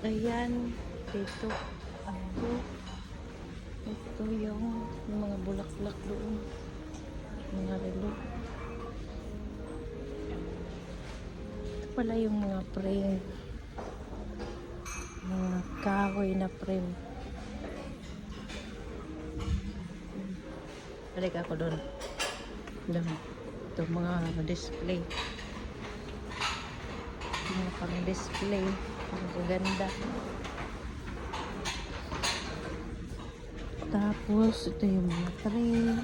Ayan, dito. Ano, ito yung mga bulaklak doon. Mga relo. Ito pala yung mga frame. Mga kahoy na frame. Balik ako doon. Doon. Ito mga display. Mga pang-display. Ang ganda. Tapos, ito yung mga tray.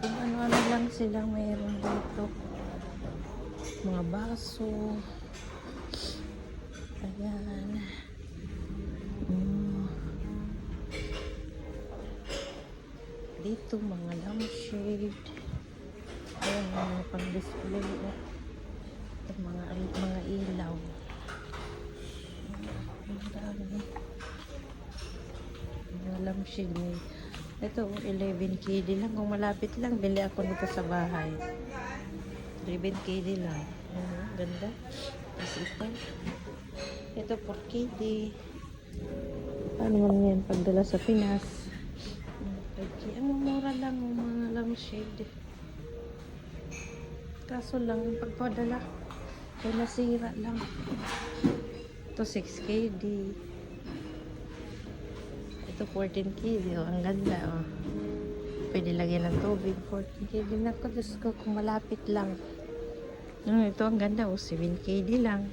Kung ano-ano lang silang mayroon dito. Mga baso. Ayan. Dito, mga lampshade. Ayan, mga pang-display. Ito, mga ilaw. Ang dami. Mga lampshade. Ito, 11 KD lang. Kung malapit lang, bili ako nito sa bahay. 11 KD lang. Ganda. Tapos ito 4 KD. Paano man yan pagdala sa Pinas? 5 Ang mura lang ang mga lampshade. Kaso lang, yung pagpadala, ay nasira lang. Ito 6 KD. Ito 14 KD. Oh, ang ganda. Oh. Pwede lagyan ng tubig. 14 KD. Naku, Diyos ko, kung malapit lang. Ito ang ganda. Oh, 7 KD lang.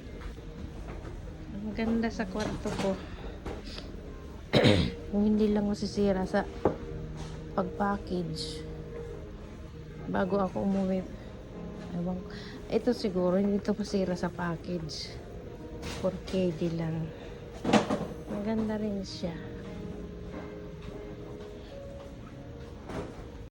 Ang ganda sa kwarto ko. Kung hindi lang masisira sa pag-package. Bago ako umuwi. Ito siguro, hindi ito masira sa package. 4 KD lang. Ang ganda rin siya.